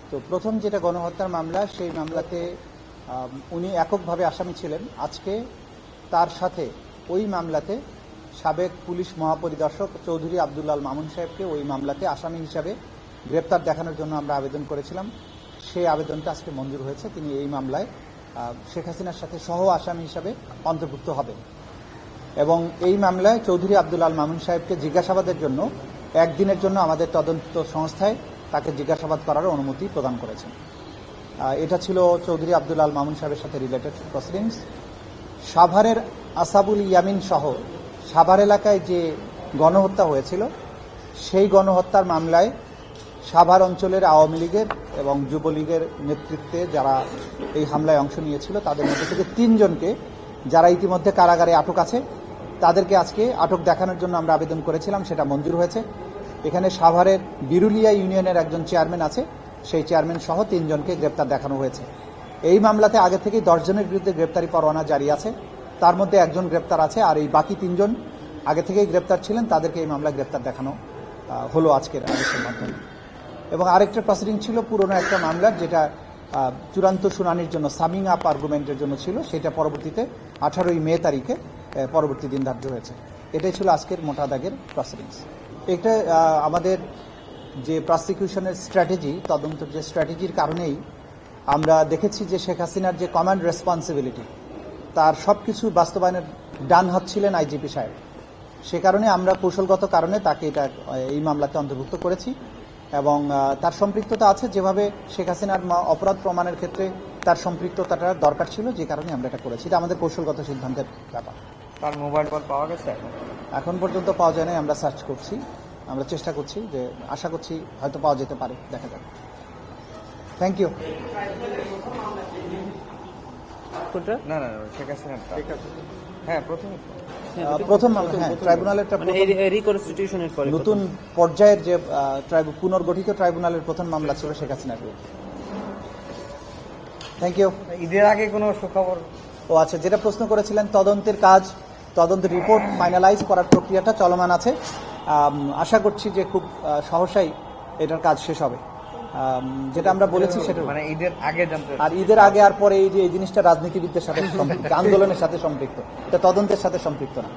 তো প্রথম যেটা গণহত্যার মামলা, সেই মামলাতে উনি এককভাবে আসামি ছিলেন। আজকে তার সাথে ওই মামলাতে সাবেক পুলিশ মহাপরিদর্শক চৌধুরী আব্দুল্লাহ মামুন সাহেবকে ওই মামলাতে আসামি হিসাবে গ্রেপ্তার দেখানোর জন্য আমরা আবেদন করেছিলাম। সেই আবেদনটা আজকে মঞ্জুর হয়েছে। তিনি এই মামলায় শেখ হাসিনার সাথে সহ আসামি হিসাবে অন্তর্ভুক্ত হবেন এবং এই মামলায় চৌধুরী আব্দুল্লাহ মামুন সাহেবকে জিজ্ঞাসাবাদের জন্য একদিনের জন্য আমাদের তদন্ত সংস্থায় তাকে জিজ্ঞাসাবাদ করার অনুমতি প্রদান করেছেন। এটা ছিল চৌধুরী আব্দুল্লাহ মামুন সাহেবের সাথে রিলেটেড প্রসিডিংস। সাভারের আসাবুল ইয়ামিন সহ সাভার এলাকায় যে গণহত্যা হয়েছিল, সেই গণহত্যার মামলায় সাভার অঞ্চলের আওয়ামী লীগের এবং যুবলীগের নেতৃত্বে যারা এই হামলায় অংশ নিয়েছিল, তাদের মধ্যে থেকে 3 জনকে, যারা ইতিমধ্যে কারাগারে আটক আছে, তাদেরকে আজকে আটক দেখানোর জন্য আমরা আবেদন করেছিলাম। সেটা মঞ্জুর হয়েছে। এখানে সাভারের বিরুলিয়া ইউনিয়নের একজন চেয়ারম্যান আছে, সেই চেয়ারম্যান সহ 3 জনকে গ্রেপ্তার দেখানো হয়েছে। এই মামলাতে আগে থেকেই 10 জনের বিরুদ্ধে গ্রেপ্তারি পরোয়ানা জারি আছে। তার মধ্যে একজন গ্রেপ্তার আছে, আর এই বাকি 3 জন আগে থেকেই গ্রেপ্তার ছিলেন, তাদেরকে এই মামলায় গ্রেপ্তার দেখানো হলো আজকের আদেশের মাধ্যমে। এবং আরেকটা প্রসিডিং ছিল পুরনো একটা মামলার, যেটা চূড়ান্ত শুনানির জন্য সামিং আপ আর্গুমেন্টের জন্য ছিল, সেটা পরবর্তীতে 18ই মে তারিখে পরবর্তী দিন ধার্য হয়েছে। এটাই ছিল আজকের মোটা দাগের প্রসিডিংস। এটা আমাদের যে প্রসিকিউশনের স্ট্র্যাটেজি, তদন্তের যে স্ট্র্যাটেজির কারণেই আমরা দেখেছি যে শেখ হাসিনার যে কমান্ড রেসপন্সিবিলিটি, তার সব কিছু বাস্তবায়নের ডান হাত ছিলেন আইজিপি সাহেব। সে কারণে আমরা কৌশলগত কারণে তাকে এটা এই মামলাতে অন্তর্ভুক্ত করেছি এবং তার সম্পৃক্ততা আছে। যেভাবে শেখ হাসিনার অপরাধ প্রমাণের ক্ষেত্রে তার সম্পৃক্ততাটা দরকার ছিল, যে কারণে আমরা এটা করেছি। এটা আমাদের কৌশলগত সিদ্ধান্তের ব্যাপার। তার মোবাইল ফোন পাওয়া গেছে? এখন পর্যন্ত পাওয়া যায় না। আমরা সার্চ করছি, আমরা চেষ্টা করছি, যে আশা করছি হয়তো পাওয়া যেতে পারে, দেখা যাবে। Thank you. না না, শেখ হাসিনা। হ্যাঁ, প্রথম মামলা, হ্যাঁ, ট্রাইব্যুনালেরটা রিকনস্টিটিউশনের পরে নতুন পর্যায়ের যে পুনর্গঠিত ট্রাইব্যুনালের প্রথম মামলা ছিল শেখ হাসিনার বিরুদ্ধে। Thank you. ঈদের আগে কোনো সুখবর? আচ্ছা, যেটা প্রশ্ন করেছিলেন, তদন্তের রিপোর্ট ফাইনালাইজ করার প্রক্রিয়াটা চলমান আছে। আশা করছি যে খুব সহসাই এটার কাজ শেষ হবে। যেটা আমরা বলেছি সেটা, মানে ঈদের আগে জানতে। আর ঈদের আগে আর পরে এই জিনিসটা রাজনীতিবিদদের সাথে সম্পৃক্ত, আন্দোলনের সাথে সম্পৃক্ত, এটা তদন্তের সাথে সম্পৃক্ত না।